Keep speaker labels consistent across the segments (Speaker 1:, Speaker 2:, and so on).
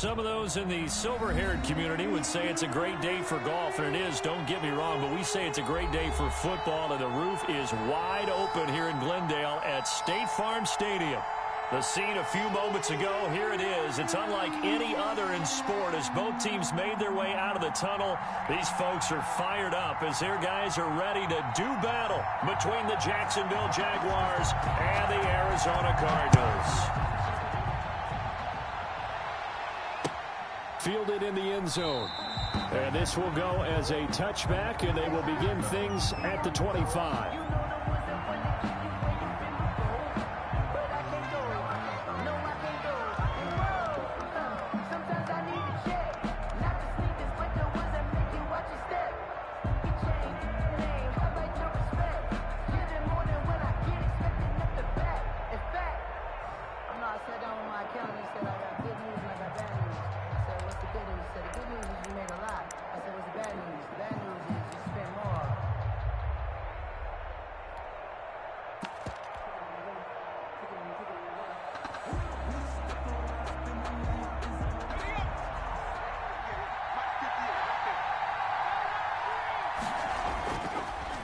Speaker 1: Some of those in the silver-haired community would say it's a great day for golf, and it is, don't get me wrong, but we say it's a great day for football, and the roof is wide open here in Glendale at State Farm Stadium. The scene a few moments ago, here it is. It's unlike any other in sport as both teams made their way out of the tunnel. These folks are fired up as their guys are ready to do battle between the Jacksonville Jaguars and the Arizona Cardinals. Fielded in the end zone. And this will go as a touchback, and they will begin things at the 25.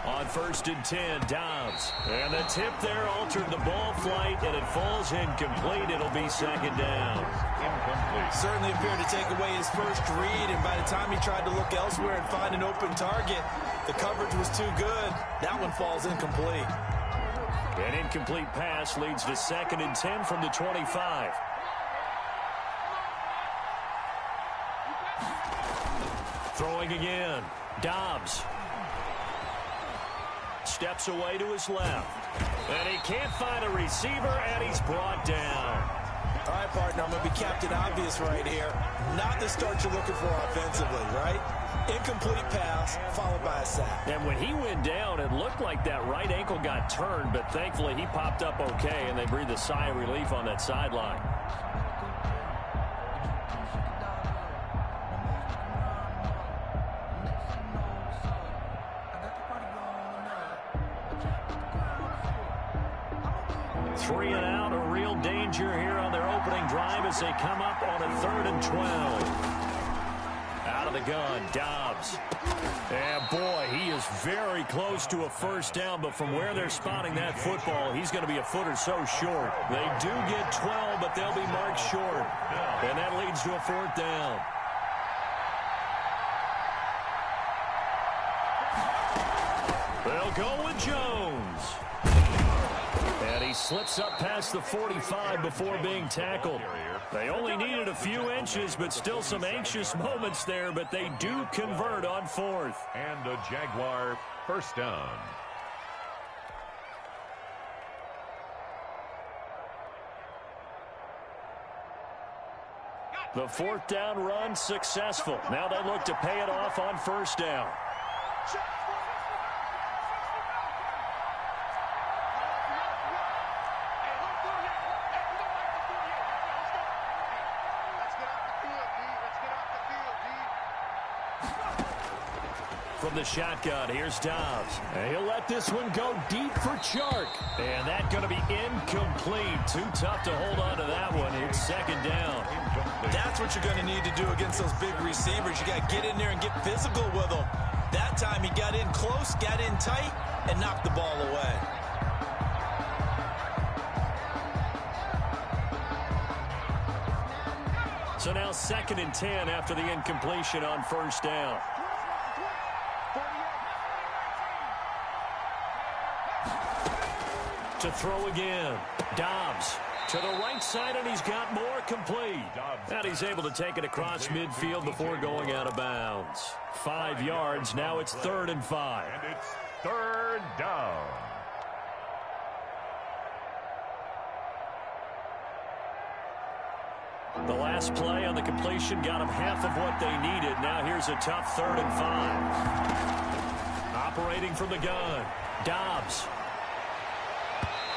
Speaker 1: On 1st and 10, Dobbs. And the tip there altered the ball flight, and it falls incomplete. It'll be 2nd down.
Speaker 2: Incomplete. Certainly appeared to take away his first read, and by the time he tried to look elsewhere and find an open target, the coverage was too good. That one falls incomplete.
Speaker 1: An incomplete pass leads to 2nd and 10 from the 25. Throwing again. Dobbs. Steps away to his left. And he can't find a receiver, and he's brought down.
Speaker 2: All right, partner, I'm going to be Captain Obvious right here. Not the start you're looking for offensively, right? Incomplete pass, followed by a sack.
Speaker 1: And when he went down, it looked like that right ankle got turned, but thankfully he popped up okay, and they breathed a sigh of relief on that sideline. Three and out, a real danger here on their opening drive as they come up on a 3rd and 12. Out of the gun, Dobbs. And boy, he is very close to a 1st down, but from where they're spotting that football, he's going to be a foot or so short. They do get 12, but they'll be marked short. And that leads to a 4th down. They'll go with Jones. And he slips up past the 45 before being tackled. They only needed a few inches, but still some anxious moments there, but they do convert on 4th.
Speaker 3: And the Jaguar 1st down.
Speaker 1: The 4th down run successful. Now they look to pay it off on 1st down. From the shotgun, here's Dobbs. And he'll let this one go deep for Chark. And that's going to be incomplete. Too tough to hold on to that one. It's 2nd down.
Speaker 2: That's what you're going to need to do against those big receivers. You got to get in there and get physical with them. That time he got in close, got in tight, and knocked the ball away.
Speaker 1: So now 2nd and 10 after the incompletion on 1st down. To throw again. Dobbs to the right side, and he's got more complete. And he's able to take it across midfield before going out of bounds. 5 yards. Now it's 3rd and 5.
Speaker 3: And it's 3rd down.
Speaker 1: The last play on the completion got them half of what they needed. Now here's a tough 3rd and 5. Operating from the gun. Dobbs.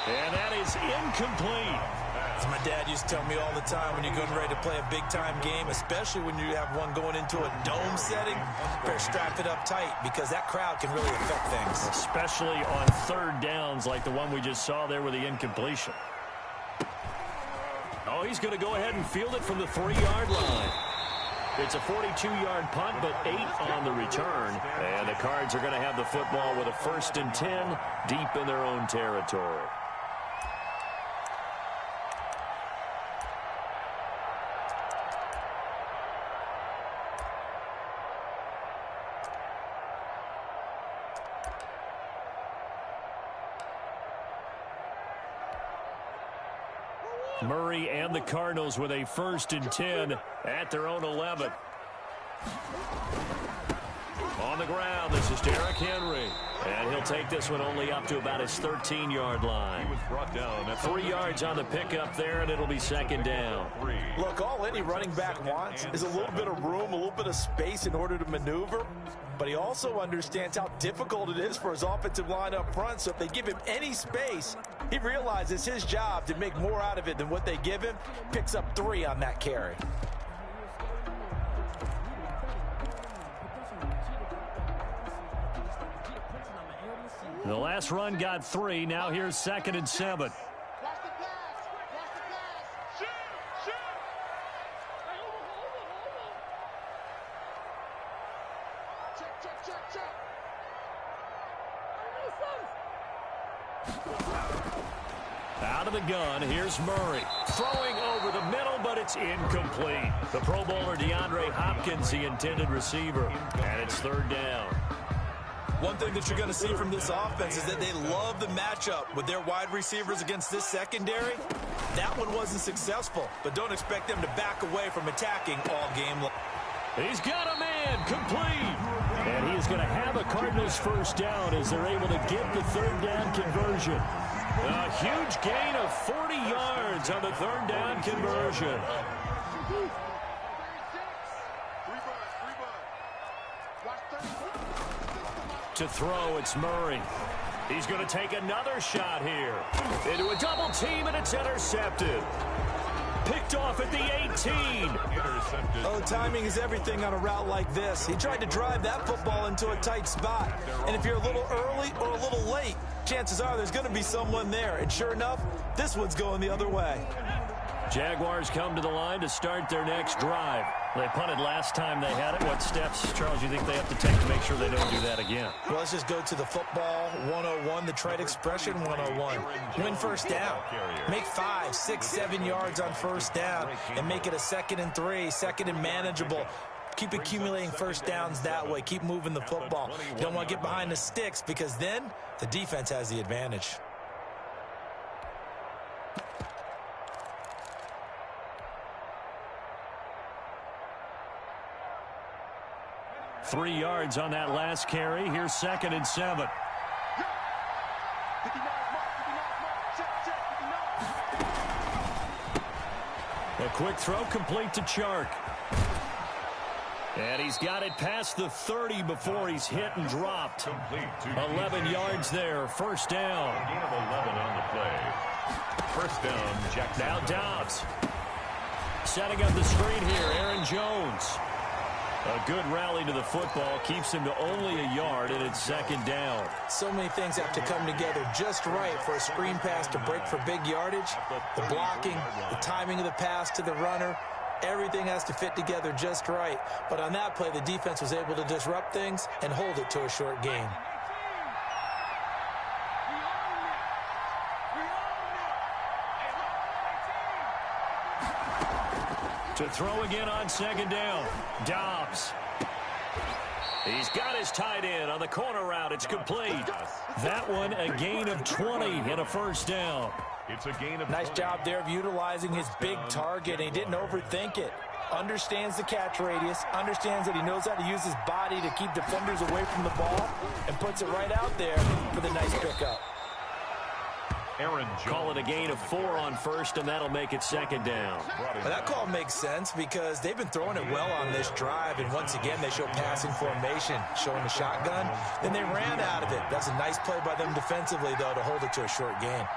Speaker 1: And that is incomplete.
Speaker 2: As my dad used to tell me all the time, when you're getting ready to play a big-time game, especially when you have one going into a dome setting, better strap it up tight because that crowd can really affect things.
Speaker 1: Especially on 3rd downs like the one we just saw there with the incompletion. Oh, he's going to go ahead and field it from the 3-yard line. It's a 42-yard punt, but 8 on the return. And the Cards are going to have the football with a 1st and 10 deep in their own territory. Murray and the Cardinals with a 1st and 10 at their own 11. On the ground, this is Derrick Henry. And he'll take this one only up to about his 13-yard line.
Speaker 3: He was brought down at
Speaker 1: 3 yards on the pickup there, and it'll be 2nd down.
Speaker 2: Look, all any running back wants is a little bit of room, a little bit of space in order to maneuver. But he also understands how difficult it is for his offensive line up front. So if they give him any space, he realizes his job to make more out of it than what they give him. Picks up 3 on that carry.
Speaker 1: The last run got 3. Now here's 2nd and 7. Out of the gun, here's Murray. Throwing over the middle, but it's incomplete. The Pro Bowler DeAndre Hopkins, the intended receiver. And it's 3rd down.
Speaker 2: One thing that you're going to see from this offense is that they love the matchup with their wide receivers against this secondary. That one wasn't successful, but don't expect them to back away from attacking all game long.
Speaker 1: He's got a man complete. And he is going to have a Cardinals 1st down as they're able to get the 3rd down conversion. A huge gain of 40 yards on the 3rd down conversion. To throw, it's Murray. He's going to take another shot here. Into a double team, and it's intercepted. Picked off at the 18.
Speaker 2: Oh, timing is everything on a route like this. He tried to drive that football into a tight spot. And if you're a little early or a little late, chances are there's going to be someone there. And sure enough, this one's going the other way.
Speaker 1: Jaguars come to the line to start their next drive. They punted last time they had it. What steps, Charles, you think they have to take to make sure they don't do that again?
Speaker 2: Well, let's just go to the football 101, the trade expression 101. Win 1st down. Make 5, 6, 7 yards on 1st down and make it a 2nd and 3, 2nd and manageable. Keep accumulating 1st downs that way. Keep moving the football. You don't want to get behind the sticks because then the defense has the advantage.
Speaker 1: Three yards on that last carry. Here's 2nd and 7. A quick throw complete to Chark. And he's got it past the 30 before he's hit and dropped. 11 yards there. 1st down.
Speaker 3: Gain of 11 on the play. 1st down, Jackson.
Speaker 1: Now Dobbs. Setting up the screen here, Aaron Jones. A good rally to the football keeps him to only a yard, and it's 2nd down.
Speaker 2: So many things have to come together just right for a screen pass to break for big yardage. The blocking, the timing of the pass to the runner, everything has to fit together just right. But on that play, the defense was able to disrupt things and hold it to a short gain.
Speaker 1: To throw again on 2nd down. Dobbs. He's got his tight end on the corner route. It's complete. That one a gain of 20 and a 1st down.
Speaker 3: It's a gain of
Speaker 2: nice job there of utilizing his big target. He didn't overthink it. Understands the catch radius. Understands that he knows how to use his body to keep defenders away from the ball. And puts it right out there for the nice pickup.
Speaker 1: Call it a gain of 4 on 1st, and that'll make it 2nd down.
Speaker 2: Well, that call makes sense because they've been throwing it well on this drive, and once again they show passing formation, showing the shotgun. Then they ran out of it. That's a nice play by them defensively, though, to hold it to a short gain.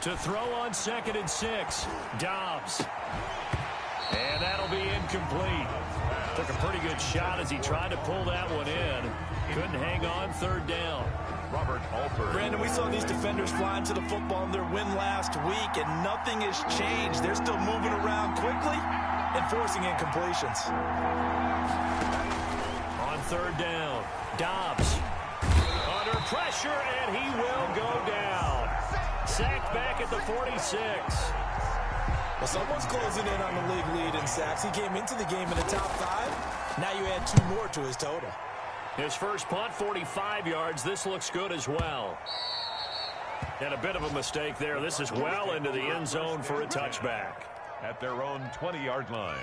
Speaker 1: To throw on 2nd and 6, Dobbs. And that'll be incomplete. Took a pretty good shot as he tried to pull that one in. Couldn't hang on. Third down.
Speaker 3: Robert Alford.
Speaker 2: Brandon, we saw these defenders flying to the football in their win last week, and nothing has changed. They're still moving around quickly and forcing incompletions.
Speaker 1: On third down, Dobbs under pressure, and he will go down. Sacked back at the 46.
Speaker 2: Well, someone's closing in on the league lead in sacks. He came into the game in the top 5. Now you add 2 more to his total.
Speaker 1: His first punt, 45 yards. This looks good as well. And a bit of a mistake there. This is well into the end zone for a touchback.
Speaker 3: At their own 20-yard line.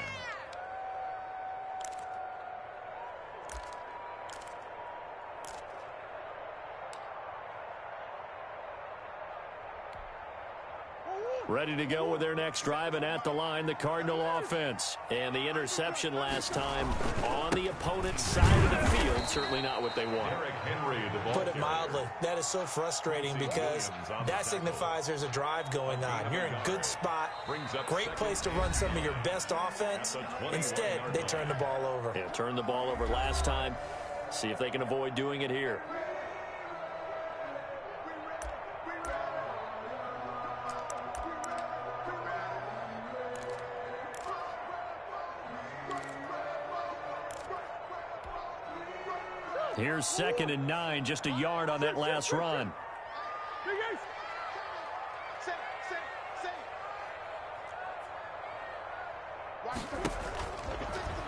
Speaker 1: Ready to go with their next drive, and at the line, the Cardinal offense. And the interception last time on the opponent's side of the field. Certainly not what they want.
Speaker 2: Put it mildly, that is so frustrating because that signifies there's a drive going on. You're in a good spot, great place to run some of your best offense. Instead, they turn the ball over.
Speaker 1: Yeah, turned the ball over last time. See if they can avoid doing it here. Here's 2nd and 9, just a yard on that last run.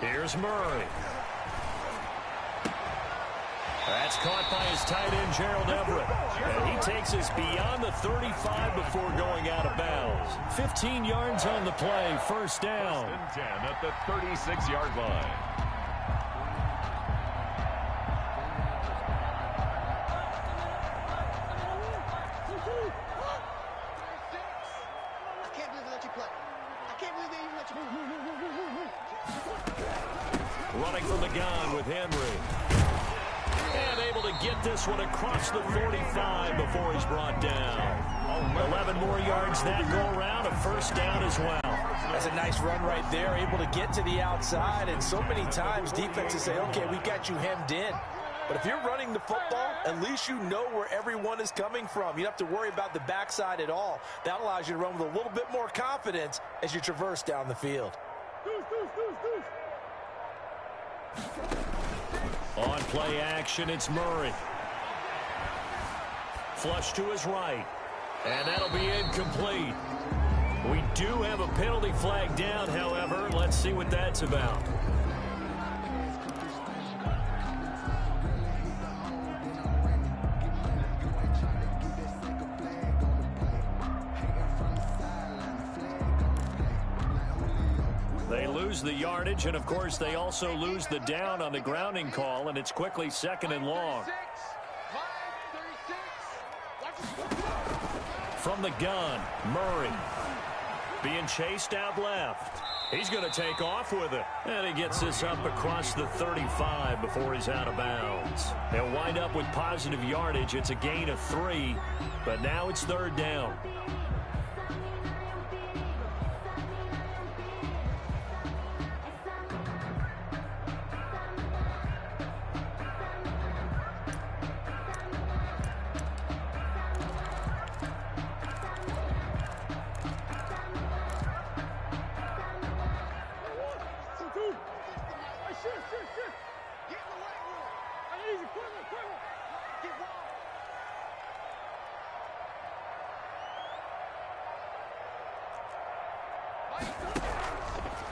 Speaker 1: Here's Murray. That's caught by his tight end, Gerald Everett. And he takes us beyond the 35 before going out of bounds. 15 yards on the play, first down.
Speaker 3: 10 at the 36-yard line.
Speaker 1: Running from the gun with Henry. And able to get this one across the 45 before he's brought down. 11 more yards that go around, a first down as well.
Speaker 2: That's a nice run right there, able to get to the outside. And so many times defenses say, okay, we got you hemmed in. But if you're running the football, at least you know where everyone is coming from. You don't have to worry about the backside at all. That allows you to run with a little bit more confidence as you traverse down the field.
Speaker 1: On play action, it's Murray. Flush to his right. And that'll be incomplete. We do have a penalty flag down, however. Let's see what that's about. They lose the yardage, and of course they also lose the down on the grounding call, and it's quickly 2nd and long. From the gun, Murray being chased out left. He's going to take off with it, and he gets this up across the 35 before he's out of bounds. They'll wind up with positive yardage. It's a gain of 3, but now it's 3rd down.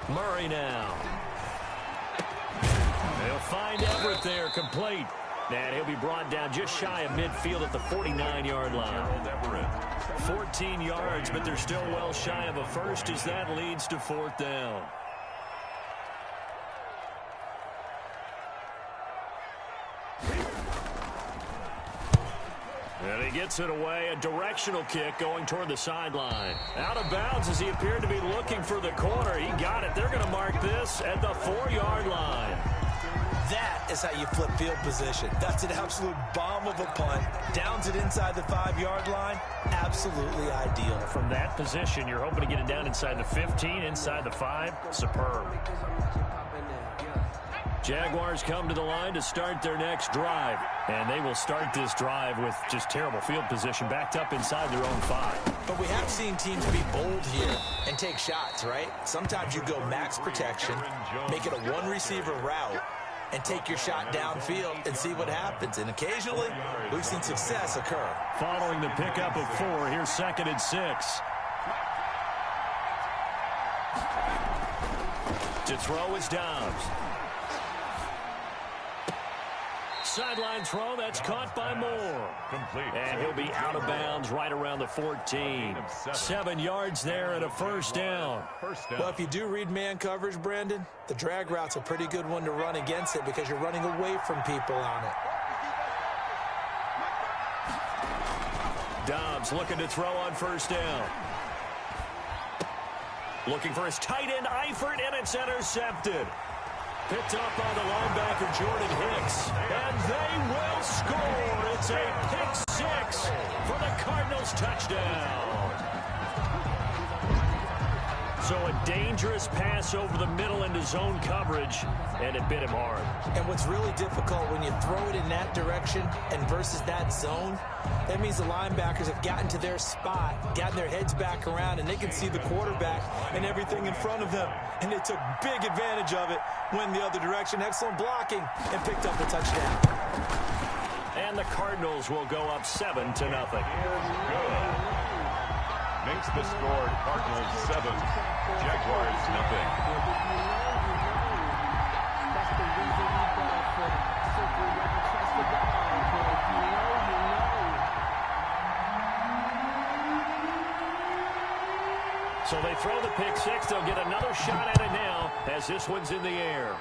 Speaker 1: Murray now. They'll find Everett there, complete. And he'll be brought down just shy of midfield at the 49-yard line. 14 yards, but they're still well shy of a first as that leads to 4th down. And he gets it away, a directional kick going toward the sideline. Out of bounds as he appeared to be looking for the corner. He got it. They're going to mark this at the 4-yard line.
Speaker 2: That is how you flip field position. That's an absolute bomb of a punt. Downs it inside the 5-yard line. Absolutely ideal.
Speaker 1: From that position, you're hoping to get it down inside the 15, inside the 5. Superb. Jaguars come to the line to start their next drive. And they will start this drive with just terrible field position, backed up inside their own 5.
Speaker 2: But we have seen teams be bold here and take shots, right? Sometimes you go max protection, make it a one-receiver route, and take your shot downfield and see what happens. And occasionally, we've seen success occur.
Speaker 1: Following the pickup of 4, here's 2nd and 6. To throw is Dobbs. Sideline throw, that's caught by Moore.
Speaker 3: Complete.
Speaker 1: And he'll be out of bounds right around the 14. 7 yards there and a first down.
Speaker 2: Well, if you do read man coverage, Brandon, the drag route's a pretty good one to run against it because you're running away from people on it.
Speaker 1: Dobbs looking to throw on first down. Looking for his tight end, Eifert, and it's intercepted. Picked up by the linebacker, Jordan Hicks. And they will score. It's a pick-6 for the Cardinals touchdown. So a dangerous pass over the middle into zone coverage, and it bit him hard.
Speaker 2: And what's really difficult when you throw it in that direction and versus that zone, that means the linebackers have gotten to their spot, gotten their heads back around, and they can see the quarterback and everything in front of them. And they took big advantage of it, went the other direction, excellent blocking, and picked up the touchdown.
Speaker 1: And the Cardinals will go up 7-0.
Speaker 3: Makes the score Cardinals 7, Jaguars nothing.
Speaker 1: So they throw the pick-6. They'll get another shot at it now as this one's in the air.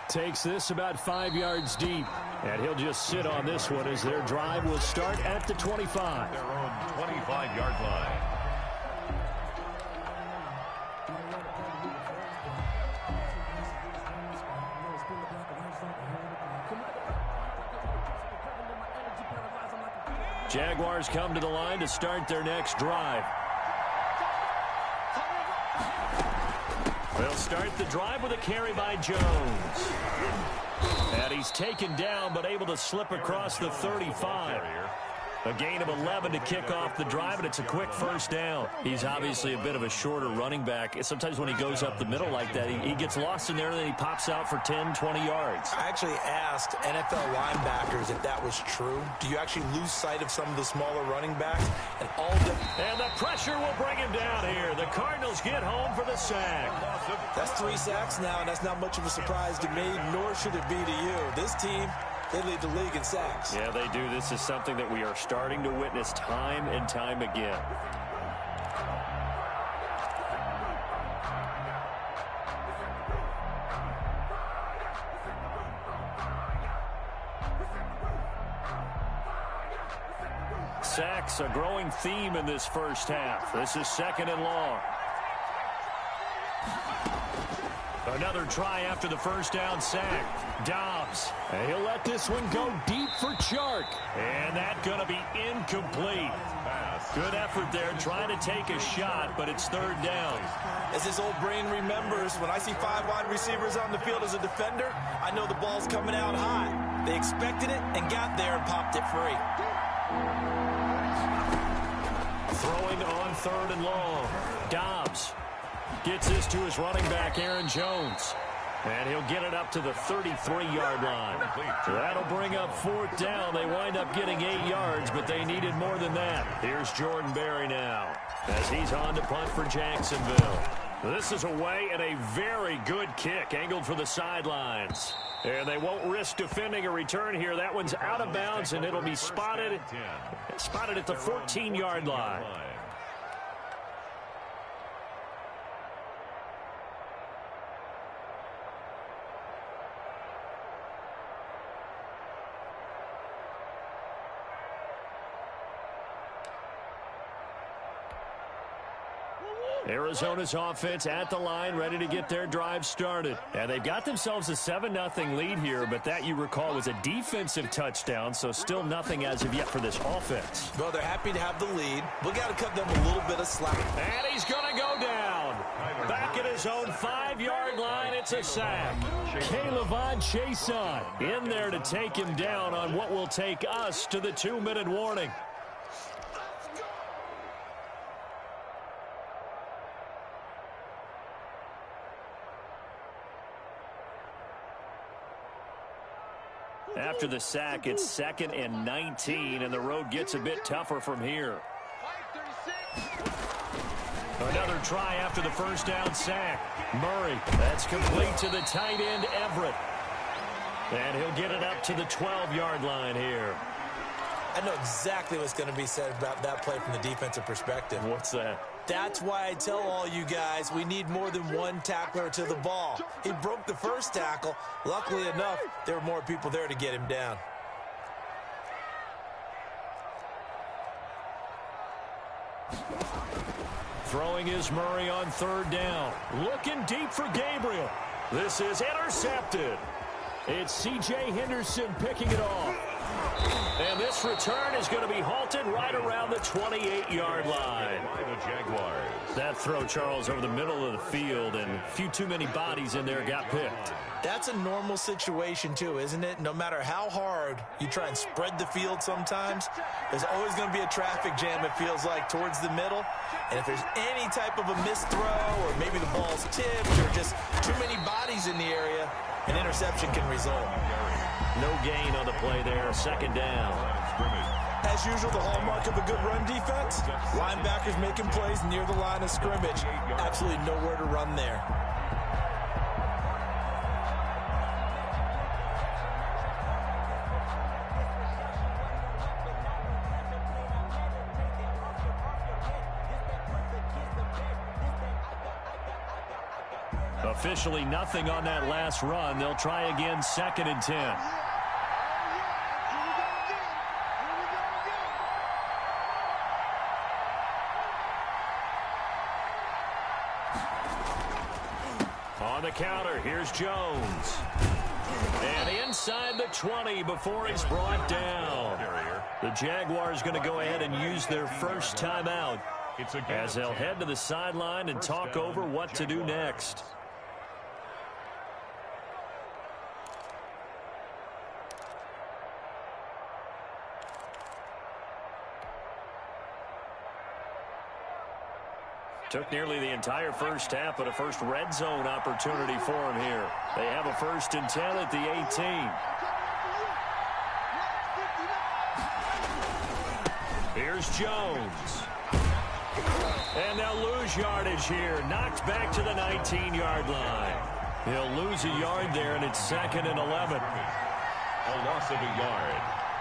Speaker 1: Takes this about 5 yards deep. And he'll just sit on this one as their drive will start at the 25.
Speaker 3: Their own 25-yard line.
Speaker 1: Jaguars come to the line to start their next drive. They'll start the drive with a carry by Jones. And he's taken down but able to slip across the 35. A gain of 11 to kick off the drive, and it's a quick first down. He's obviously a bit of a shorter running back. Sometimes when he goes up the middle like that, he gets lost in there, and then he pops out for 10, 20 yards.
Speaker 2: I actually asked NFL linebackers if that was true. Do you actually lose sight of some of the smaller running backs?
Speaker 1: And the pressure will bring him down here. The Cardinals get home for the sack.
Speaker 2: That's 3 sacks now, and that's not much of a surprise to me, nor should it be to you. This team, they lead the league in sacks.
Speaker 1: Yeah, they do. This is something that we are starting to witness time and time again. Sacks, a growing theme in this first half. This is 2nd and long. Another try after the first down sack. Dobbs. And he'll let this one go deep for Chark. And that's going to be incomplete. Good effort there trying to take a shot, but it's 3rd down.
Speaker 2: As his old brain remembers, when I see 5 wide receivers on the field as a defender, I know the ball's coming out high. They expected it and got there and popped it free.
Speaker 1: Throwing on 3rd and long. Dobbs gets this to his running back, Aaron Jones. And he'll get it up to the 33-yard line. That'll bring up 4th down. They wind up getting 8 yards, but they needed more than that. Here's Jordan Berry now as he's on to punt for Jacksonville. This is away and a very good kick angled for the sidelines. And they won't risk defending a return here. That one's out of bounds, and it'll be spotted at the 14-yard line. Arizona's offense at the line, ready to get their drive started. And they've got themselves a 7-0 lead here, but that, you recall, was a defensive touchdown, so still nothing as of yet for this offense.
Speaker 2: Well, they're happy to have the lead. We got to cut them a little bit of slack.
Speaker 1: And he's going to go down. Back at his own 5-yard line, it's a sack. K'Lavon Chason in there to take him down on what will take us to the 2-minute warning. After the sack, it's 2nd and 19, and the road gets a bit tougher from here. Another try after the first down sack. Murray, that's complete to the tight end, Everett. And he'll get it up to the 12-yard line here.
Speaker 2: I know exactly what's going to be said about that play from the defensive perspective.
Speaker 1: What's that?
Speaker 2: That's why I tell all you guys we need more than one tackler to the ball. He broke the first tackle. Luckily enough, there were more people there to get him down.
Speaker 1: Throwing is Murray on 3rd down. Looking deep for Gabriel. This is intercepted. It's C.J. Henderson picking it off. And this return is going to be halted right around the 28-yard line.
Speaker 3: The Jaguars.
Speaker 1: That throw, Charles, over the middle of the field, and a few too many bodies in there got picked.
Speaker 2: That's a normal situation, too, isn't it? No matter how hard you try and spread the field sometimes, there's always going to be a traffic jam, it feels like, towards the middle. And if there's any type of a missed throw, or maybe the ball's tipped, or just too many bodies in the area, an interception can result.
Speaker 1: No gain on the play there, 2nd down.
Speaker 2: As usual, the hallmark of a good run defense, linebackers making plays near the line of scrimmage. Absolutely nowhere to run there.
Speaker 1: Officially nothing on that last run. They'll try again, 2nd and 10. On the counter, here's Jones. And inside the 20 before he's brought down. The Jaguars going to go ahead and use their first timeout as they'll head to the sideline and talk over what to do next. Took nearly the entire first half, but a first red zone opportunity for him here. They have a 1st and 10 at the 18. Here's Jones. And they'll lose yardage here. Knocked back to the 19-yard line. He'll lose a yard there, and it's 2nd and 11.
Speaker 3: A loss of a yard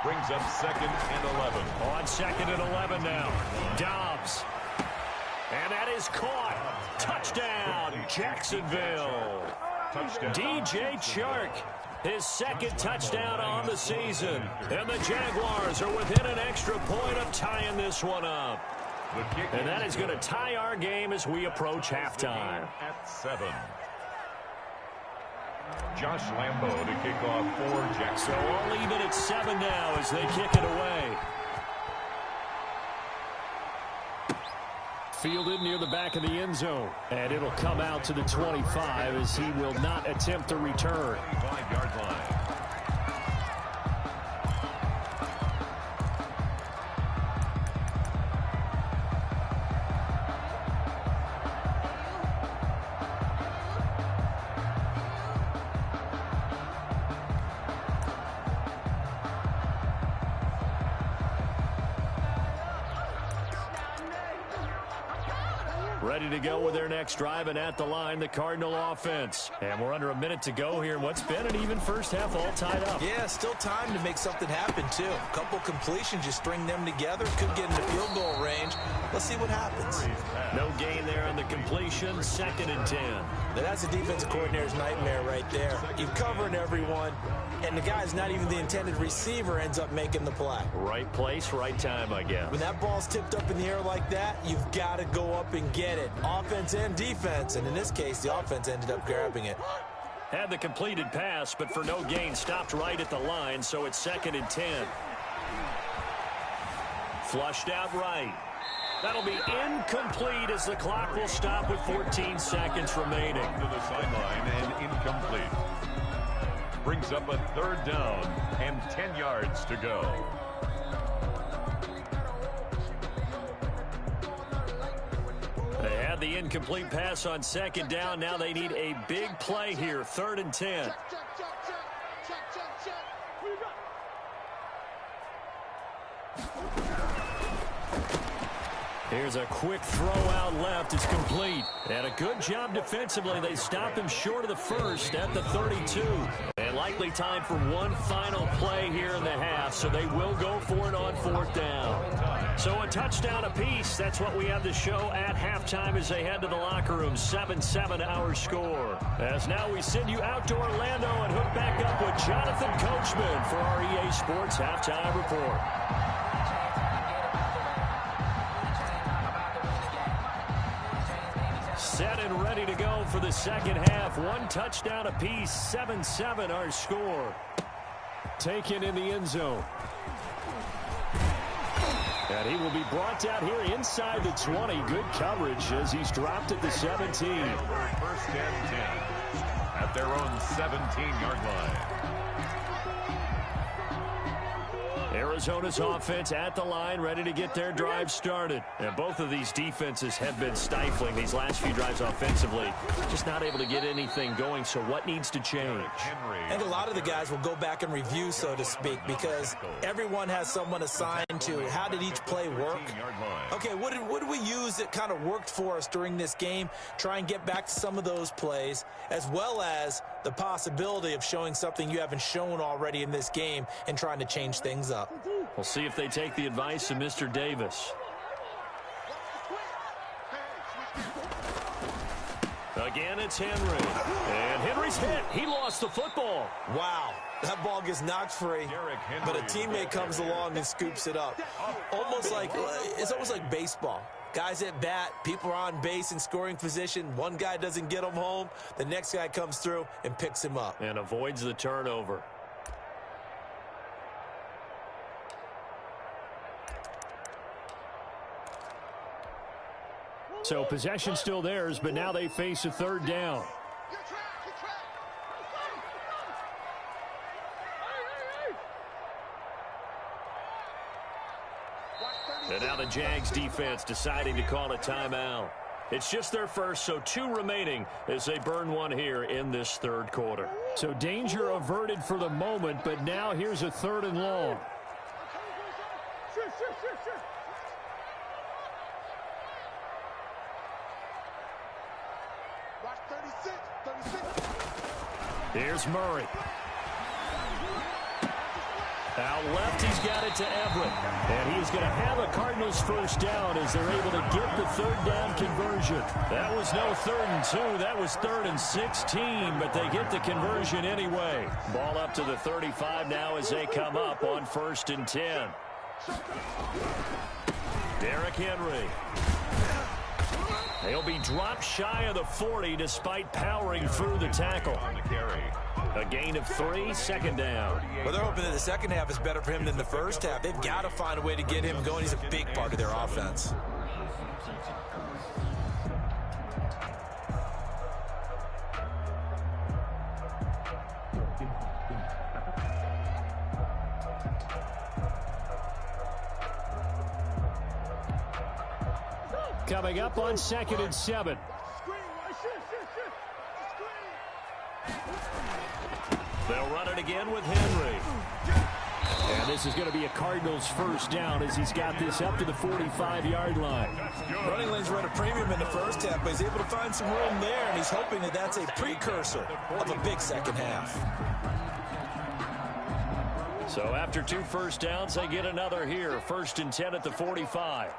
Speaker 3: brings up 2nd and 11.
Speaker 1: On 2nd and 11 now. Dobbs. And that is caught. Touchdown, Jacksonville.
Speaker 3: Touchdown.
Speaker 1: DJ Chark, his 2nd touchdown on the season. And the Jaguars are within an extra point of tying this one up. And that is going to tie our game as we approach halftime.
Speaker 3: At 7. Josh Lambo to kick off for Jackson.
Speaker 1: So all even at 7 now as they kick it away. Fielded near the back of the end zone. And it'll come out to the 25 as he will not attempt a return.
Speaker 3: 5-yard line.
Speaker 1: Ready to go with their next drive, and at the line, the Cardinal offense. And we're under a minute to go here in what's been an even first half, all tied up.
Speaker 2: Yeah, still time to make something happen, too. A couple completions, you string them together, could get into field goal range. Let's see what happens.
Speaker 1: No gain there on the completion, 2nd and 10.
Speaker 2: Now, that's a defensive coordinator's nightmare right there. You're covering everyone, and the guy's not even the intended receiver ends up making the play.
Speaker 1: Right place, right time, I guess.
Speaker 2: When that ball's tipped up in the air like that, you've got to go up and get it, offense and defense. And in this case, the offense ended up grabbing it.
Speaker 1: Had the completed pass, but for no gain, stopped right at the line, so it's 2nd and 10. Flushed out right. That'll be incomplete as the clock will stop with 14 seconds remaining.
Speaker 3: To the sideline and incomplete. Brings up a 3rd down and 10 yards to go.
Speaker 1: They had the incomplete pass on 2nd down. Now they need a big play here, 3rd and 10. Here's a quick throw out left. It's complete. And a good job defensively. They stop him short of the first at the 32. And likely time for one final play here in the half, so they will go for it on 4th down. So a touchdown apiece. That's what we have to show at halftime as they head to the locker room. 7-7 our score. As now we send you out to Orlando and hook back up with Jonathan Coachman for our EA Sports Halftime Report. Set and ready to go for the second half. One touchdown apiece, 7-7 our score. Taken in the end zone. And he will be brought down here inside the 20. Good coverage as he's dropped at the 17.
Speaker 3: 1st and 10 at their own 17-yard line.
Speaker 1: Arizona's offense at the line, ready to get their drive started. And both of these defenses have been stifling these last few drives offensively. Just not able to get anything going, so what needs to change?
Speaker 2: I think a lot of the guys will go back and review, so to speak, because everyone has someone assigned to how did each play work. Okay, what did we use that kind of worked for us during this game? Try and get back to some of those plays, as well as the possibility of showing something you haven't shown already in this game and trying to change things up.
Speaker 1: We'll see if they take the advice of Mr. Davis. Again, it's Henry. And Henry's hit. He lost the football.
Speaker 2: Wow. That ball gets knocked free, but a teammate comes along and scoops it up. It's almost like baseball. Guys at bat, people are on base in scoring position. One guy doesn't get him home. The next guy comes through and picks him up.
Speaker 1: And avoids the turnover. So possession still theirs, but now they face a 3rd down. And now the Jags defense deciding to call a timeout. It's just their first, so 2 remaining as they burn one here in this 3rd quarter. So danger averted for the moment, but now here's a 3rd and long. Here's Murray. Out left, he's got it to Everett. And he's going to have a Cardinals 1st down as they're able to get the 3rd down conversion. That was no 3rd and 2. That was 3rd and 16, but they get the conversion anyway. Ball up to the 35 now as they come up on 1st and 10. Derrick Henry. They'll be dropped shy of the 40 despite powering through the tackle. A gain of 3, 2nd down.
Speaker 2: Well, they're hoping that the second half is better for him than the first half. They've got to find a way to get him going. He's a big part of their offense.
Speaker 1: Coming up on 2nd and 7. They'll run it again with Henry. And this is going to be a Cardinals 1st down as he's got this up to the 45-yard line.
Speaker 2: Running lanes run a premium in the first half, but he's able to find some room there, and he's hoping that that's a precursor of a big second half.
Speaker 1: So after 2 1st downs, they get another here. 1st and 10 at the 45.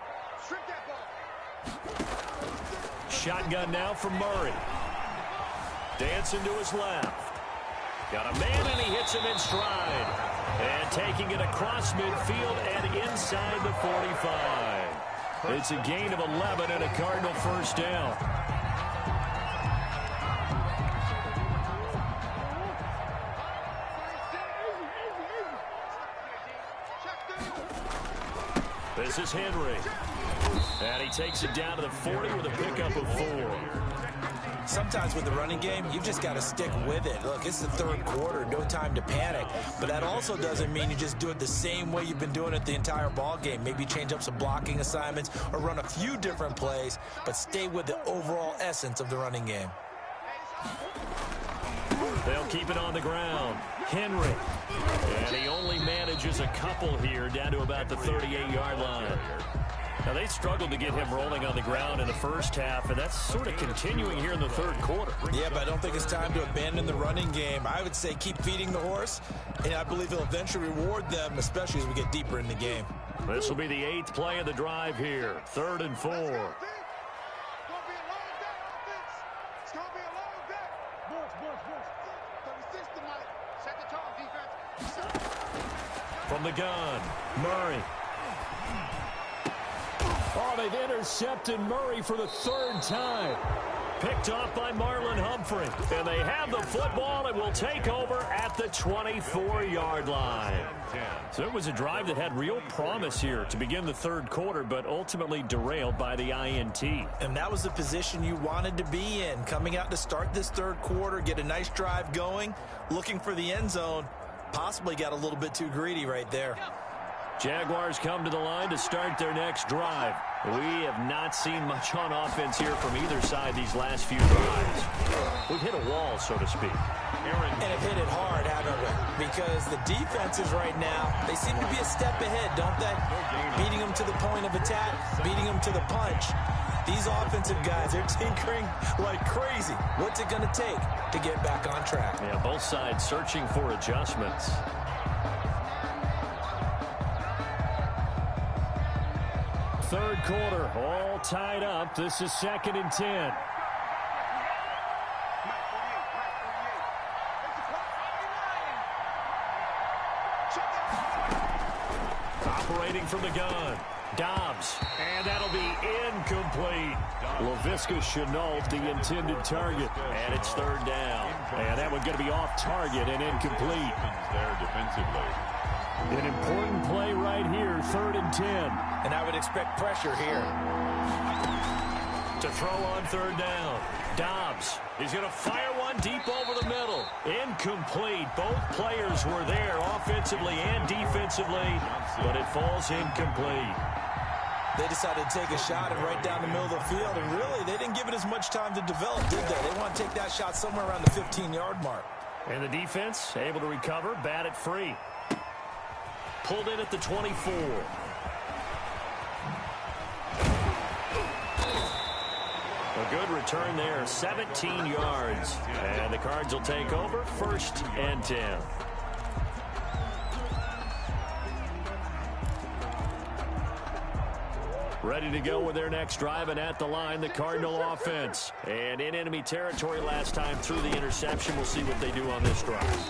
Speaker 1: Shotgun now from Murray. Dancing to his left. Got a man, and he hits him in stride. And taking it across midfield and inside the 45. It's a gain of 11 and a Cardinal first down. This is Henry. And he takes it down to the 40 with a pickup of 4.
Speaker 2: Sometimes with the running game, you've just got to stick with it. Look, it's the third quarter, no time to panic. But that also doesn't mean you just do it the same way you've been doing it the entire ball game. Maybe change up some blocking assignments or run a few different plays, but stay with the overall essence of the running game.
Speaker 1: They'll keep it on the ground. Henry. And he only manages a couple here down to about the 38-yard line. Now, they struggled to get him rolling on the ground in the first half, and that's sort of continuing here in the third quarter.
Speaker 2: Yeah, but I don't think it's time to abandon the running game. I would say keep feeding the horse, and I believe he'll eventually reward them, especially as we get deeper in the game.
Speaker 1: This will be the 8th play of the drive here. 3rd and 4. From the gun, Murray. Oh, they've intercepted Murray for the 3rd time. Picked off by Marlon Humphrey. And they have the football and will take over at the 24-yard line. So it was a drive that had real promise here to begin the third quarter, but ultimately derailed by the INT.
Speaker 2: And that was the position you wanted to be in. Coming out to start this third quarter, get a nice drive going, looking for the end zone. Possibly got a little bit too greedy right there.
Speaker 1: Jaguars come to the line to start their next drive. We have not seen much on offense here from either side these last few drives. We've hit a wall, so to speak.
Speaker 2: And have hit it hard, haven't we? Because the defenses right now, they seem to be a step ahead, don't they? Beating them to the point of attack, beating them to the punch. These offensive guys, they're tinkering like crazy. What's it going to take to get back on track?
Speaker 1: Yeah, both sides searching for adjustments. Third quarter, all tied up. This is 2nd and 10. Operating from the gun. Dobbs, and that'll be incomplete. Laviska Shenault, the intended target, and it's 3rd down. And that one going to be off target and incomplete.
Speaker 3: There defensively.
Speaker 1: An important play right here, 3rd and 10.
Speaker 2: And I would expect pressure here.
Speaker 1: To throw on 3rd down. Dobbs, he's going to fire one deep over the middle. Incomplete. Both players were there offensively and defensively, but it falls incomplete.
Speaker 2: They decided to take a shot and right down the middle of the field, and really, they didn't give it as much time to develop, did they? They want to take that shot somewhere around the 15-yard mark.
Speaker 1: And the defense able to recover, bat it free. Pulled in at the 24. A good return there, 17 yards. And the Cards will take over, 1st and 10. Ready to go with their next drive, and at the line, the Cardinal offense. And in enemy territory last time through the interception. We'll see what they do on this drive.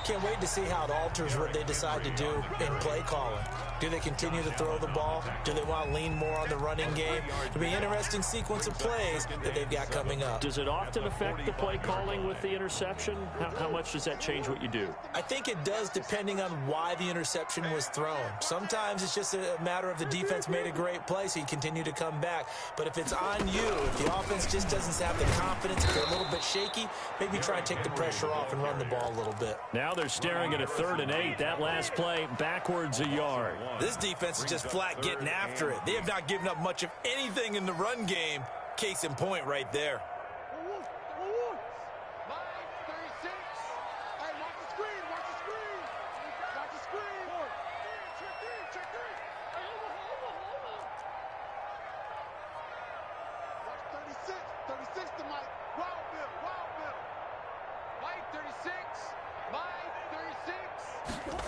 Speaker 2: Can't wait to see how it alters what they decide to do in play calling. Do they continue to throw the ball? Do they want to lean more on the running game? It'll be an interesting sequence of plays that they've got coming up.
Speaker 1: Does it often affect the play calling with the interception? How much does that change what you do?
Speaker 2: I think it does, depending on why the interception was thrown. Sometimes it's just a matter of the defense made a great play, so you continue to come back. But if it's on you, if the offense just doesn't have the confidence, if they're a little bit shaky, maybe try and take the pressure off and run the ball a little bit.
Speaker 1: Now they're staring at a 3rd and 8. That last play, backwards a yard.
Speaker 2: This defense is just flat getting after it. They have not given up much of anything in the run game. Case in point right there.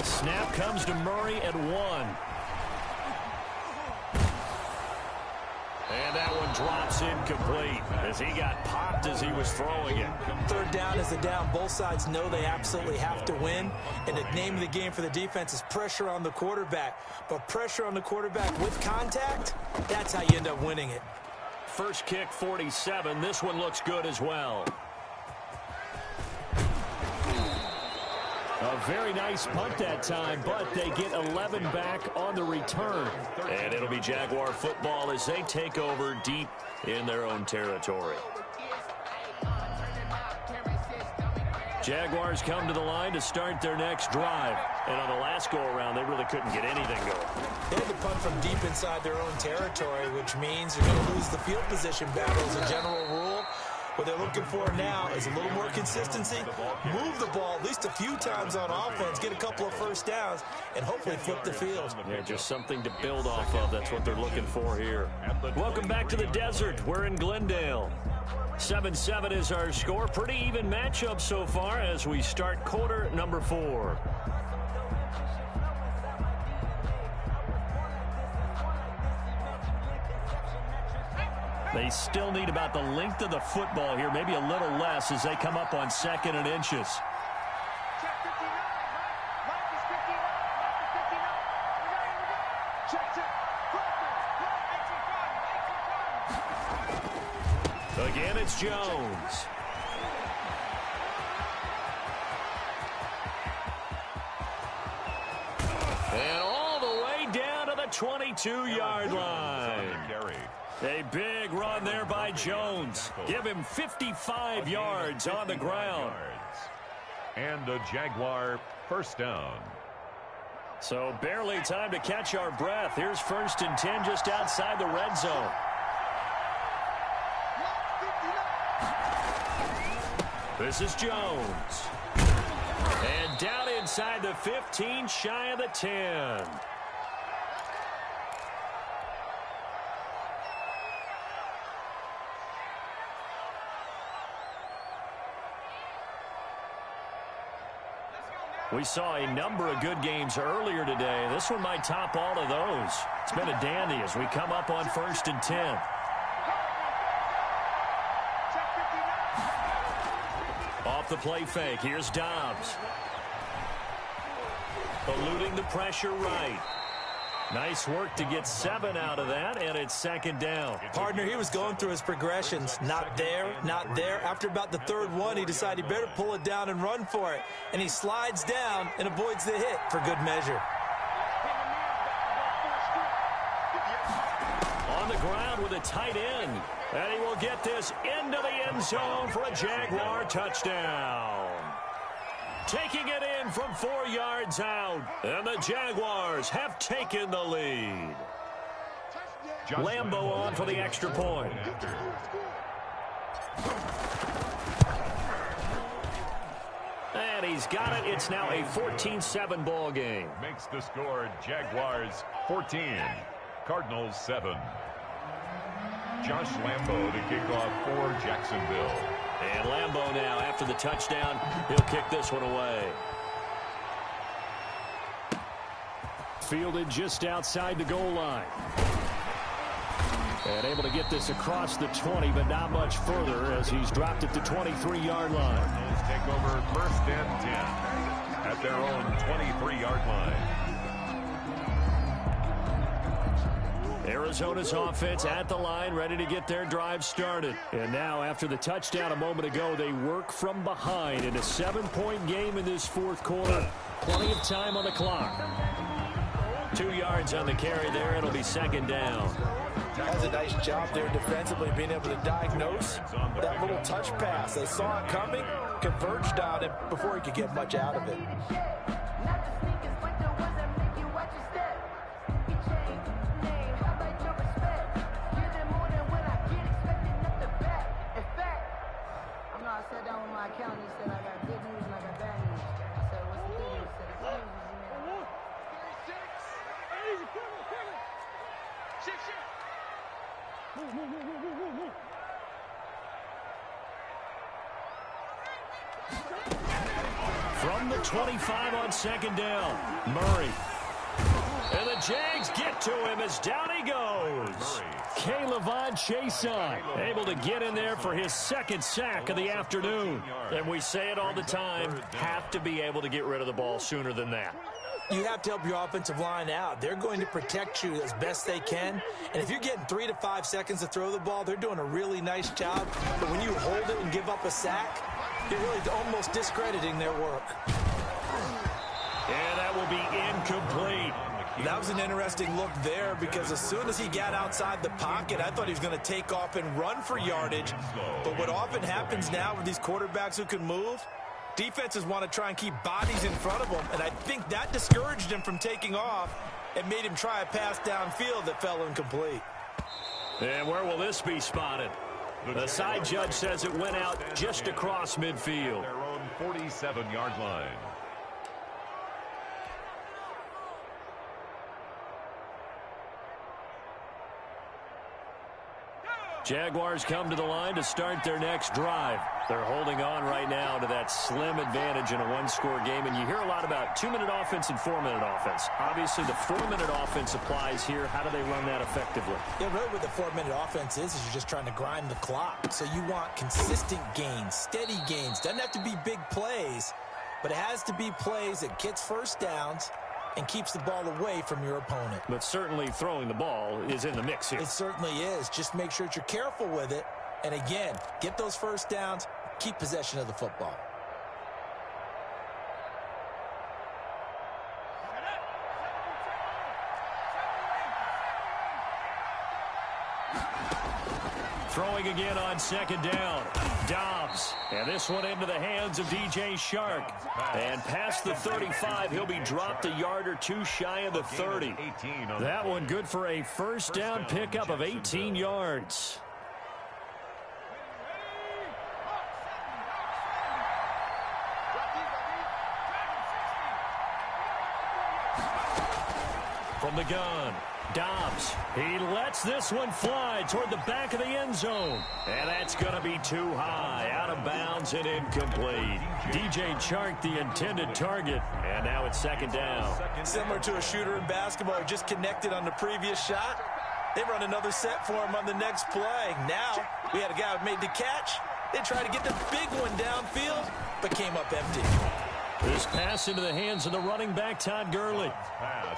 Speaker 1: Snap comes to Murray at 1. And that one drops incomplete as he got popped as he was throwing it.
Speaker 2: Third down is a down. Both sides know they absolutely have to win. And the name of the game for the defense is pressure on the quarterback. But pressure on the quarterback with contact, that's how you end up winning it.
Speaker 1: First kick, 47. This one looks good as well. A very nice punt that time, but they get 11 back on the return. And it'll be Jaguar football as they take over deep in their own territory. Jaguars come to the line to start their next drive. And on the last go-around, they really couldn't get anything going.
Speaker 2: They had to punt from deep inside their own territory, which means you're going to lose the field position battle as a general rule. What they're looking for now is a little more consistency, move the ball at least a few times on offense, get a couple of first downs, and hopefully flip the field.
Speaker 1: Yeah, just something to build off of. That's what they're looking for here. Welcome back to the desert. We're in Glendale. 7-7 is our score. Pretty even matchup so far as we start quarter number 4. They still need about the length of the football here, maybe a little less as they come up on 2nd and inches. Again, it's Jones. And all the way down to the 22-yard line. A big run there by Jones. Give him 55 yards on the ground.
Speaker 3: And a Jaguar first down.
Speaker 1: So barely time to catch our breath. Here's 1st and 10 just outside the red zone. This is Jones. And down inside the 15, shy of the 10. We saw a number of good games earlier today. This one might top all of those. It's been a dandy as we come up on 1st and 10. Off the play fake, here's Dobbs. Eluding the pressure right. Nice work to get 7 out of that, and it's 2nd down.
Speaker 2: Partner, he was going through his progressions. Not there, not there. After about the 3rd one, he decided he better pull it down and run for it. And he slides down and avoids the hit for good measure.
Speaker 1: On the ground with a tight end. And he will get this into the end zone for a Jaguar touchdown. Taking it in from 4 yards out. And the Jaguars have taken the lead. Lambo on for the extra point. And he's got it. It's now a 14-7 ball game.
Speaker 3: Makes the score Jaguars 14, Cardinals 7. Josh Lambo to kick off for Jacksonville.
Speaker 1: And Lambo now, after the touchdown, he'll kick this one away. Fielded just outside the goal line. And able to get this across the 20, but not much further as he's dropped at the 23-yard line.
Speaker 3: Cardinals take over 1st and 10 at their own 23-yard line.
Speaker 1: Arizona's offense at the line, ready to get their drive started. And now, after the touchdown a moment ago, they work from behind in a 7-point game in this 4th quarter. Plenty of time on the clock. 2 yards on the carry there. It'll be 2nd down.
Speaker 2: Does a nice job there defensively, being able to diagnose that little touch pass. They saw it coming, converged on it before he could get much out of it.
Speaker 1: From the 25 on 2nd down, Murray. And the Jags get to him as down he goes. K'Lavon Chaisson able to get in there for his second sack of the afternoon. And we say it all the time, have to be able to get rid of the ball sooner than that.
Speaker 2: You have to help your offensive line out. They're going to protect you as best they can. And if you're getting 3 to 5 seconds to throw the ball, they're doing a really nice job. But when you hold it and give up a sack, you're really almost discrediting their work.
Speaker 1: And that will be incomplete.
Speaker 2: That was an interesting look there because as soon as he got outside the pocket, I thought he was going to take off and run for yardage. But what often happens now with these quarterbacks who can move, defenses want to try and keep bodies in front of them, and I think that discouraged him from taking off and made him try a pass downfield that fell incomplete.
Speaker 1: And where will this be spotted? The side judge says it went out just across midfield.
Speaker 3: Their own 47-yard line.
Speaker 1: Jaguars come to the line to start their next drive. They're holding on right now to that slim advantage in a one-score game. And you hear a lot about 2-minute offense and 4-minute offense. Obviously, the 4-minute offense applies here. How do they run that effectively?
Speaker 2: Yeah, really what the 4-minute offense is you're just trying to grind the clock. So you want consistent gains, steady gains. Doesn't have to be big plays, but it has to be plays that gets first downs and keeps the ball away from your opponent.
Speaker 1: But certainly throwing the ball is in the mix here.
Speaker 2: It certainly is. Just make sure that you're careful with it. And again, get those first downs, keep possession of the football.
Speaker 1: Throwing again on second down. Dobbs. And this one into the hands of DJ Shark. And past the 35, he'll be dropped a yard or two shy of the 30. That one good for a first down pickup of 18 yards. From the gun, Dobbs. He lets this one fly toward the back of the end zone. And that's going to be too high, out of bounds and incomplete. DJ Chark, the intended target, and now it's second down.
Speaker 2: Similar to a shooter in basketball who just connected on the previous shot. They run another set for him on the next play. Now, we had a guy who made the catch. They tried to get the big one downfield, but came up empty.
Speaker 1: This pass into the hands of the running back, Todd Gurley.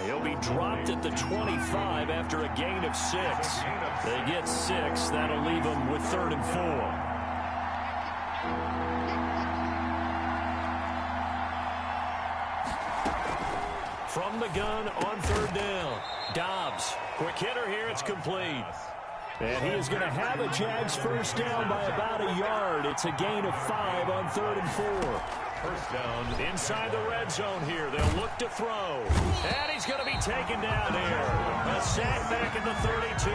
Speaker 1: He'll be dropped at the 25 after a gain of 6. They get 6. That'll leave them with 3rd and 4. From the gun on 3rd down. Dobbs. Quick hitter here. It's complete. And he is going to have a Jags first down by about a yard. It's a gain of 5 on 3rd and 4.
Speaker 3: First down
Speaker 1: inside the red zone here. They'll look to throw. And he's going to be taken down here. A sack back at the 32.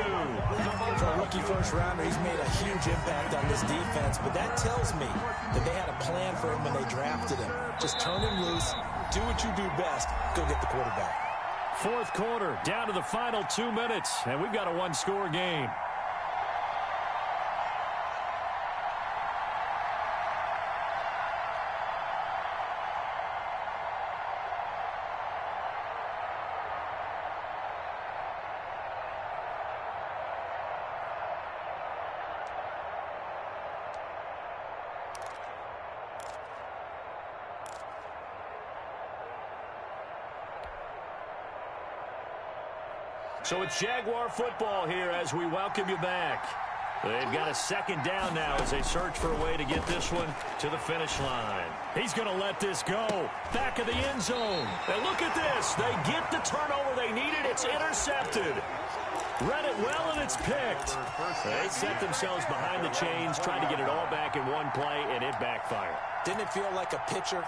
Speaker 2: For a rookie first rounder, he's made a huge impact on this defense. But that tells me that they had a plan for him when they drafted him. Just turn him loose. Do what you do best. Go get the quarterback.
Speaker 1: 4th quarter, down to the final 2 minutes. And we've got a one-score game. So it's Jaguar football here as we welcome you back. They've got a second down now as they search for a way to get this one to the finish line. He's going to let this go. Back of the end zone. And look at this. They get the turnover they needed. It's intercepted. Read it well, and it's picked. They set themselves behind the chains, trying to get it all back in one play, and it backfired.
Speaker 2: Didn't it feel like a pitcher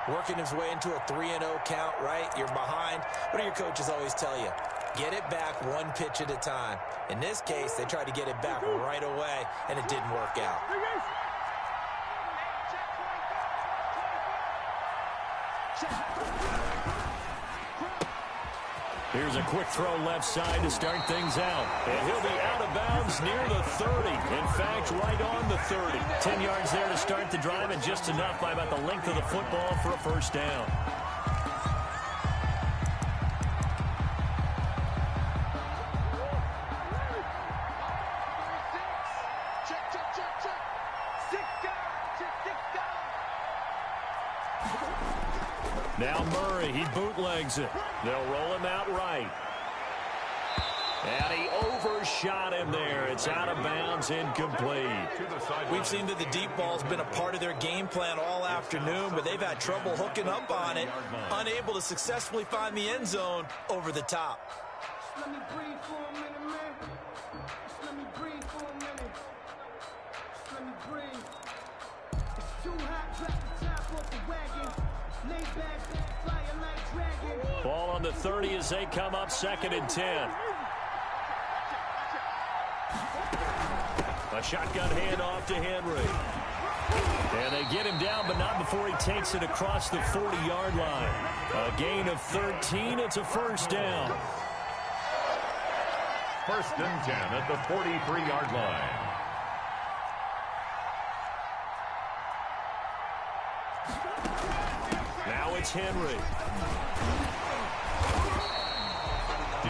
Speaker 2: working his way into a 3-0 count, right? You're behind. What do your coaches always tell you? Get it back one pitch at a time. In this case, they tried to get it back right away, and it didn't work out.
Speaker 1: Here's a quick throw left side to start things out. And he'll be out of bounds near the 30. In fact, right on the 30. 10 yards there to start the drive, and just enough by about the length of the football for a first down. Now Murray, he bootlegs it. They'll roll him out right. And he overshot him there. It's out of bounds, incomplete.
Speaker 2: We've seen that the deep ball's been a part of their game plan all afternoon, but they've had trouble hooking up on it, unable to successfully find the end zone over the top.
Speaker 4: Let me breathe for a minute, man. Just let me breathe for a minute. Just let me breathe. It's too hot, drop the top off the wagon. Lay back, flying like dragon.
Speaker 1: Ball on the 30 as they come up 2nd and 10. A shotgun handoff to Henry. And they get him down, but not before he takes it across the 40-yard line. A gain of 13. It's a first down.
Speaker 3: 1st and 10 at the 43-yard line.
Speaker 1: Now it's Henry.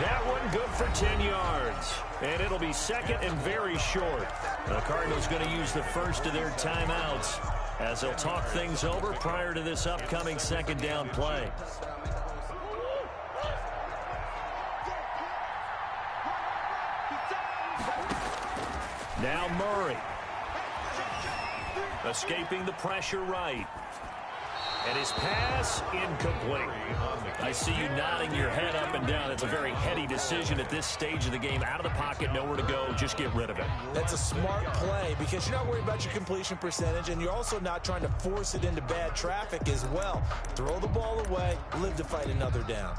Speaker 1: That one good for 10 yards. And it'll be 2nd and very short. The Cardinals going to use the first of their timeouts as they'll talk things over prior to this upcoming 2nd down play. Now Murray. Escaping the pressure right. And his pass incomplete. I see you nodding your head up and down. It's a very heady decision at this stage of the game. Out of the pocket, nowhere to go. Just get rid of it.
Speaker 2: That's a smart play because you're not worried about your completion percentage, and you're also not trying to force it into bad traffic as well. Throw the ball away, live to fight another down.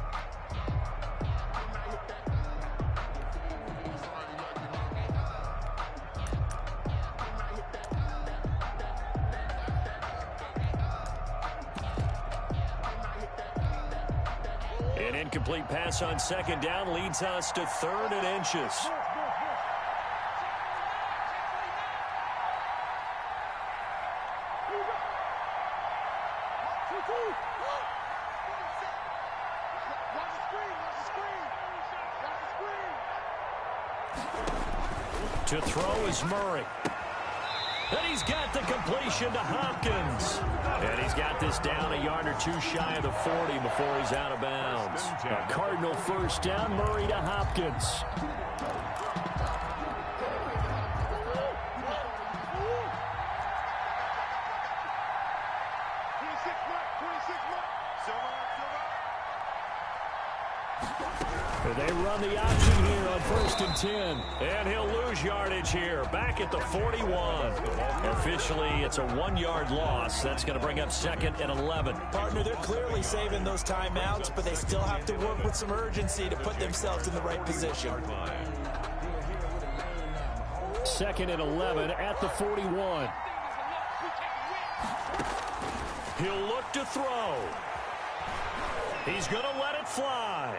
Speaker 1: An incomplete pass on 2nd down leads us to 3rd and inches. To throw is Murray. And he's got the completion to Hopkins. And he's got this down a yard or two shy of the 40 before he's out of bounds. A Cardinal first down, Murray to Hopkins. They run the option here on 1st and 10. And he'll lose yardage here. Back at the 41. Officially, it's a 1-yard loss. That's going to bring up 2nd and 11.
Speaker 2: Partner, they're clearly saving those timeouts, but they still have to work with some urgency to put themselves in the right position.
Speaker 1: 2nd and 11 at the 41. He'll look to throw. He's going to let it fly.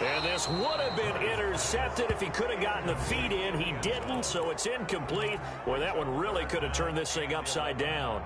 Speaker 1: And this would have been intercepted if he could have gotten the feet in. He didn't, so it's incomplete. Boy, that one really could have turned this thing upside down.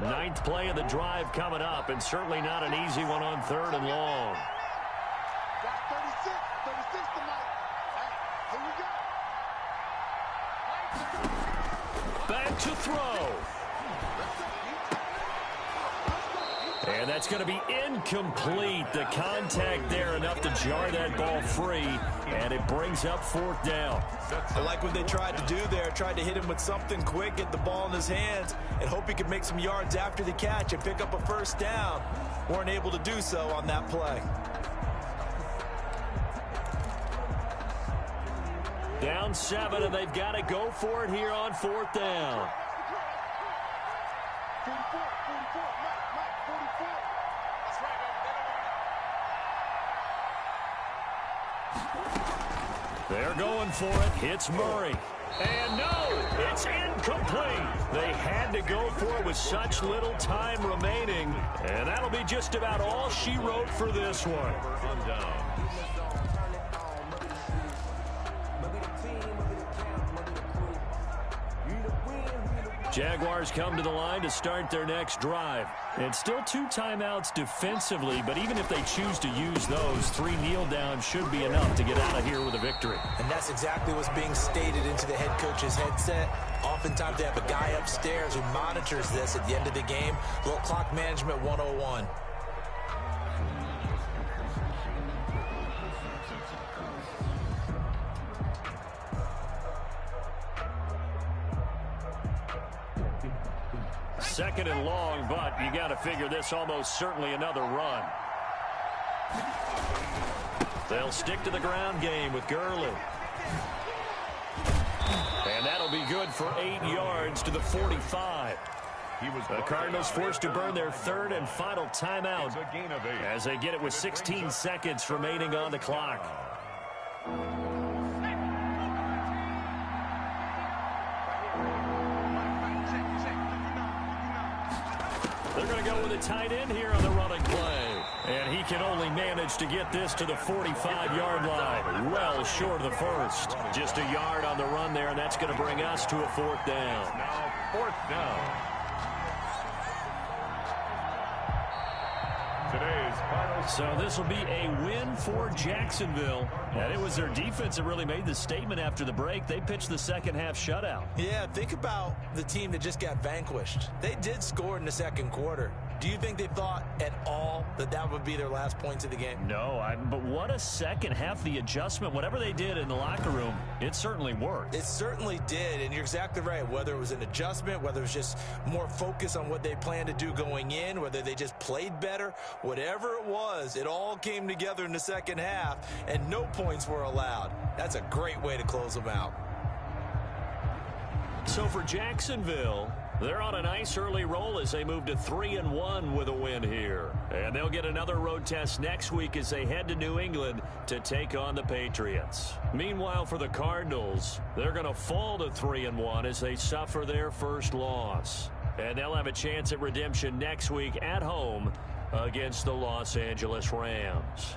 Speaker 1: Ninth play of the drive coming up, and certainly not an easy one on 3rd and long. Back to throw. And that's going to be incomplete. The contact there enough to jar that ball free, and it brings up 4th down.
Speaker 2: I like what they tried to do there. Tried to hit him with something quick, get the ball in his hands, and hope he could make some yards after the catch and pick up a first down. Weren't able to do so on that play.
Speaker 1: Down 7, and they've got to go for it here on 4th down. They're going for it. It's Murray. And no, it's incomplete. They had to go for it with such little time remaining. And that'll be just about all she wrote for this one. Jaguars come to the line to start their next drive. It's still 2 timeouts defensively, but even if they choose to use those, 3 kneel downs should be enough to get out of here with a victory.
Speaker 2: And that's exactly what's being stated into the head coach's headset. Oftentimes they have a guy upstairs who monitors this at the end of the game. A little clock management 101.
Speaker 1: Second and long, but you got to figure this almost certainly another run. They'll stick to the ground game with Gurley. And that'll be good for 8 yards to the 45. The Cardinals forced to burn their 3rd and final timeout as they get it with 16 seconds remaining on the clock. They're going to go with a tight end here on the running play. And he can only manage to get this to the 45-yard line. Well short of the first. Just a yard on the run there, and that's going to bring us to a 4th down.
Speaker 3: Now 4th down. Today's final.
Speaker 1: So this will be a win for Jacksonville. And it was their defense that really made the statement after the break. They pitched the second half shutout.
Speaker 2: Yeah, think about the team that just got vanquished. They did score in the second quarter. Do you think they thought at all that that would be their last points of the game?
Speaker 1: No, but what a second half. The adjustment, whatever they did in the locker room, it certainly worked.
Speaker 2: It certainly did, and you're exactly right. Whether it was an adjustment, whether it was just more focus on what they planned to do going in, whether they just played better, whatever it was, it all came together in the second half, and no points were allowed. That's a great way to close them out.
Speaker 1: So for Jacksonville, they're on a nice early roll as they move to 3-1 with a win here. And they'll get another road test next week as they head to New England to take on the Patriots. Meanwhile, for the Cardinals, they're going to fall to 3-1 as they suffer their first loss. And they'll have a chance at redemption next week at home against the Los Angeles Rams.